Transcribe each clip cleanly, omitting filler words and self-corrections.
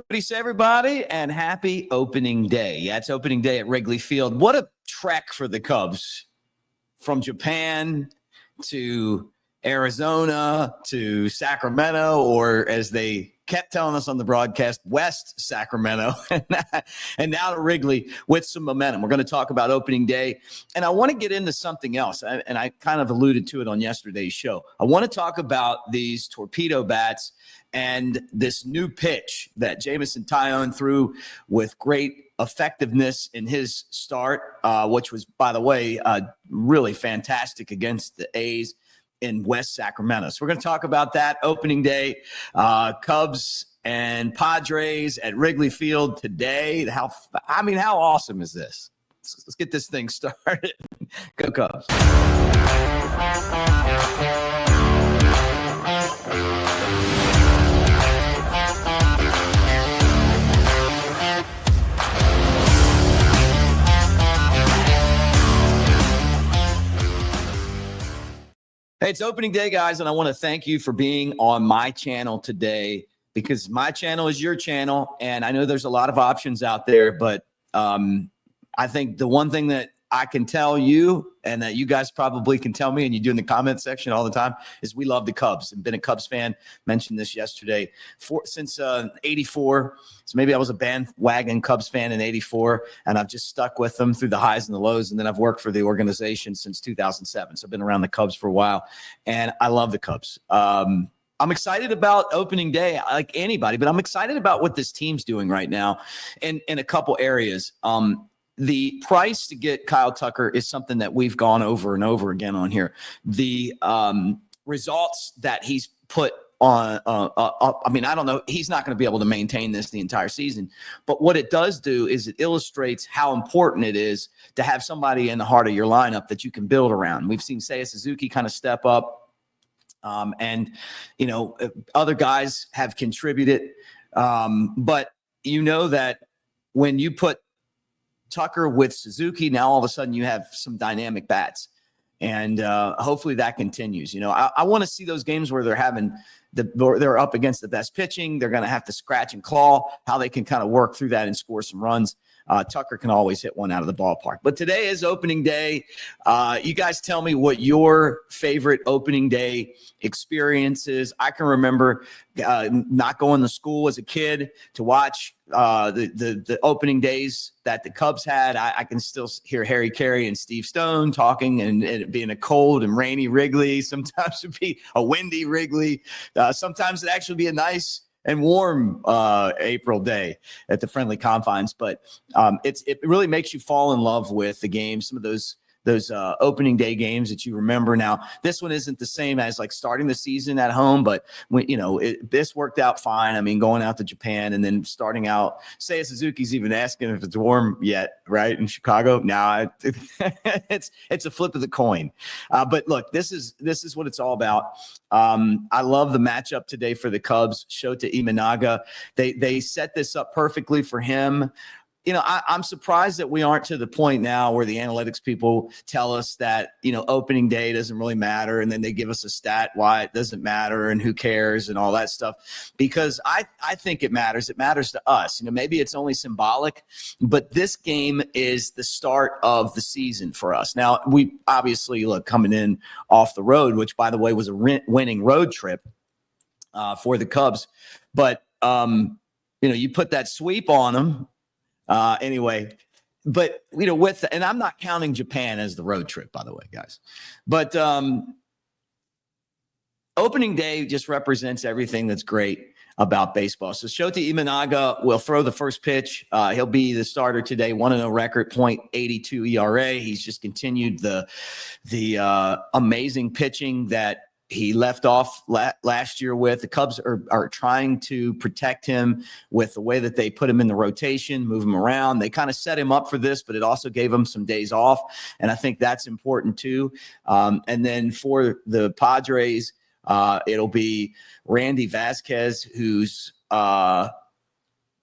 What do you say, everybody? And happy opening day. Yeah, it's opening day at Wrigley Field. What a trek for the Cubs from Japan to Arizona to Sacramento, or as they kept telling us on the broadcast, West Sacramento, and now to Wrigley with some momentum. We're going to talk about opening day, and I want to get into something else, and I kind of alluded to it on yesterday's show. I want to talk about these torpedo bats and this new pitch that Jameson Taillon threw with great effectiveness in his start, which was, by the way, really fantastic against the A's in West Sacramento. So we're going to talk about that opening day, Cubs and Padres at Wrigley Field today. How awesome is this? Let's get this thing started. Go Cubs. Hey, it's opening day, guys, and I want to thank you for being on my channel today, because my channel is your channel, and I know there's a lot of options out there, but I think the one thing that I can tell you, and that you guys probably can tell me, and you do in the comment section all the time, is we love the Cubs. I've been a Cubs fan, mentioned this yesterday, since 84. So maybe I was a bandwagon Cubs fan in 84, and I've just stuck with them through the highs and the lows, and then I've worked for the organization since 2007. So I've been around the Cubs for a while, and I love the Cubs. I'm excited about opening day like anybody, but I'm excited about what this team's doing right now in a couple areas. The price to get Kyle Tucker is something that we've gone over and over again on here. The results that he's put on, I don't know. He's not going to be able to maintain this the entire season. But what it does do is it illustrates how important it is to have somebody in the heart of your lineup that you can build around. We've seen Seiya Suzuki kind of step up. And, other guys have contributed. But you know that when you put Tucker with Suzuki, now all of a sudden you have some dynamic bats, and hopefully that continues. I want to see those games where they're up against the best pitching. They're going to have to scratch and claw, how they can kind of work through that and score some runs. Tucker can always hit one out of the ballpark. But today is opening day. You guys tell me what your favorite opening day experience is. I can remember not going to school as a kid to watch the opening days that the Cubs had. I can still hear Harry Carey and Steve Stone talking, and it being a cold and rainy Wrigley. Sometimes it'd be a windy Wrigley. Sometimes it'd actually be a nice and warm April day at the friendly confines. But it really makes you fall in love with the game. Some of those opening day games that you remember. Now, this one isn't the same as like starting the season at home, but this worked out fine. I mean, going out to Japan and then starting out, Seiya Suzuki's even asking if it's warm yet, right? In Chicago. Now it's a flip of the coin. But look, this is what it's all about. I love the matchup today for the Cubs. Shōta Imanaga. They set this up perfectly for him. I'm surprised that we aren't to the point now where the analytics people tell us that, opening day doesn't really matter. And then they give us a stat why it doesn't matter and who cares and all that stuff, because I think it matters. It matters to us. Maybe it's only symbolic, but this game is the start of the season for us. Now, we obviously coming in off the road, which by the way was a winning road trip for the Cubs. But, you put that sweep on them. Anyway, but and I'm not counting Japan as the road trip, by the way, guys. But opening day just represents everything that's great about baseball. So Shōta Imanaga will throw the first pitch. He'll be the starter today. 1-0 record, .82 ERA. He's just continued the amazing pitching that he left off last year with. The Cubs are trying to protect him with the way that they put him in the rotation, move him around. They kind of set him up for this, but it also gave him some days off, and I think that's important too. And then for the Padres, it'll be Randy Vasquez, who's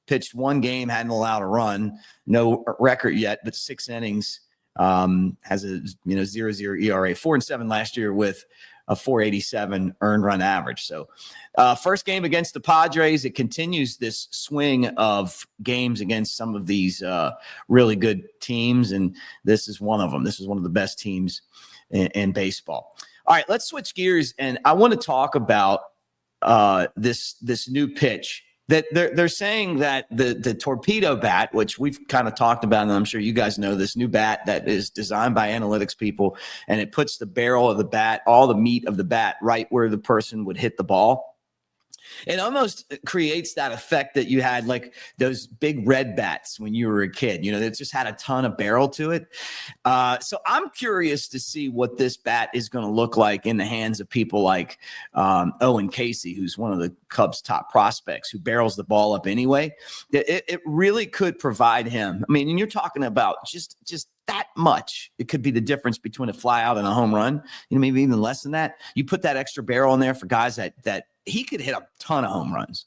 pitched one game, hadn't allowed a run, no record yet, but 6 innings, has a 0.00 ERA, 4-7 last year with a 487 earned run average. So first game against the Padres, it continues this swing of games against some of these really good teams. And this is one of them. This is one of the best teams in baseball. All right, let's switch gears. And I want to talk about this new pitch that they're saying that the torpedo bat, which we've kind of talked about, and I'm sure you guys know, this new bat that is designed by analytics people, and it puts the barrel of the bat, all the meat of the bat, right where the person would hit the ball. It almost creates that effect that you had like those big red bats when you were a kid, that just had a ton of barrel to it. So I'm curious to see what this bat is going to look like in the hands of people like Owen Casey, who's one of the Cubs' top prospects, who barrels the ball up anyway. It really could provide him. I mean, and you're talking about just that much. It could be the difference between a fly out and a home run, maybe even less than that. You put that extra barrel in there for guys that he could hit a ton of home runs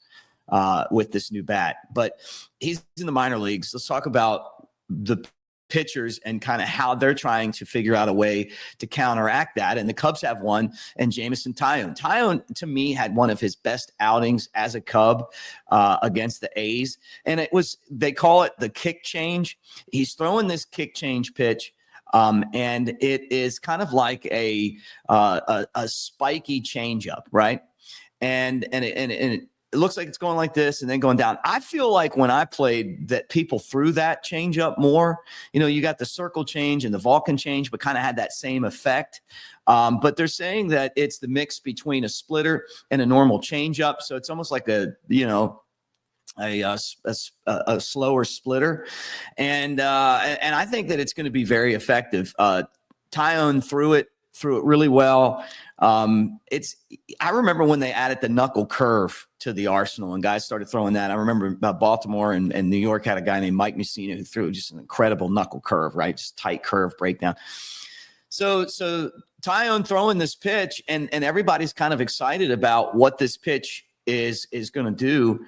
with this new bat, but he's in the minor leagues. Let's talk about the pitchers and kind of how they're trying to figure out a way to counteract that. And the Cubs have one, and Jameson Taillon. Taillon, to me, had one of his best outings as a Cub against the A's. And they call it the kick change. He's throwing this kick change pitch. And it is kind of like a spiky changeup, right? And it looks like it's going like this and then going down. I feel like when I played that people threw that change up more. You got the circle change and the Vulcan change, but kind of had that same effect. But they're saying that it's the mix between a splitter and a normal change up. So it's almost like a slower splitter. And I think that it's going to be very effective. Taillon threw it really well. I remember when they added the knuckle curve to the arsenal and guys started throwing that. I remember Baltimore and New York had a guy named Mike Mussina who threw just an incredible knuckle curve, right? Just tight curve breakdown. So Taillon throwing this pitch and everybody's kind of excited about what this pitch is going to do.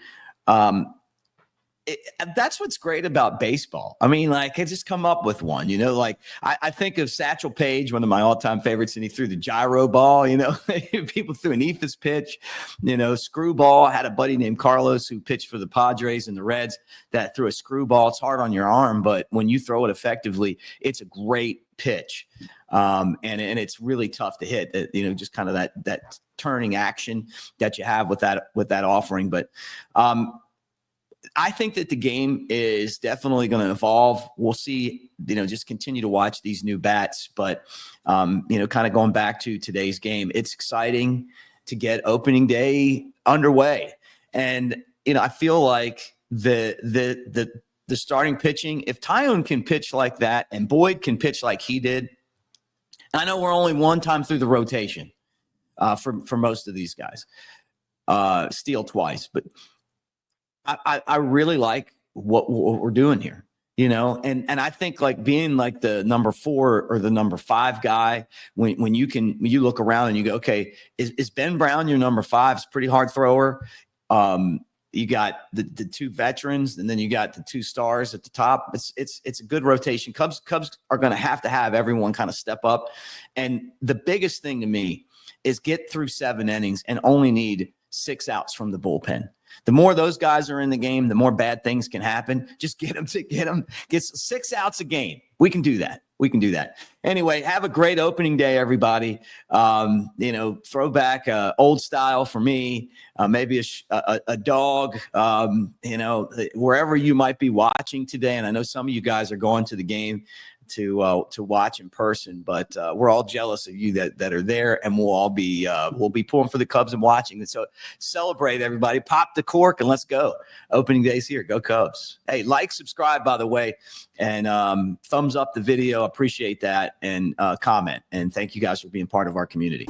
That's what's great about baseball. I mean, like, I just come up with one, like I think of Satchel Paige, one of my all-time favorites, and he threw the gyro ball, people threw an ephus pitch, screwball. I had a buddy named Carlos who pitched for the Padres and the Reds that threw a screwball. It's hard on your arm, but when you throw it effectively, it's a great pitch. And it's really tough to hit, just kind of that turning action that you have with that offering. But, I think that the game is definitely going to evolve. We'll see, just continue to watch these new bats. But, kind of going back to today's game, it's exciting to get opening day underway. And, I feel like the starting pitching, if Taillon can pitch like that and Boyd can pitch like he did, I know we're only one time through the rotation for most of these guys. Steele twice, but I really like what we're doing here, and I think like being like the number 4 or the number 5 guy, when you look around and you go, okay, is Ben Brown your number 5? It's a pretty hard thrower. You got the 2 veterans, and then you got the 2 stars at the top. It's a good rotation. Cubs are going to have everyone kind of step up. And the biggest thing to me is get through 7 innings and only need 6 outs from the bullpen. The more those guys are in the game, the more bad things can happen. Just get 6 outs a game. We can do that. Anyway, have a great opening day, everybody. Throw back old style for me, maybe a dog, wherever you might be watching today. And I know some of you guys are going to the game to watch in person, but we're all jealous of you that are there, and we'll be pulling for the Cubs and watching. And so celebrate, everybody. Pop the cork and let's go. Opening day's here. Go Cubs. Hey, subscribe, by the way, and thumbs up the video. Appreciate that, and comment. And thank you guys for being part of our community.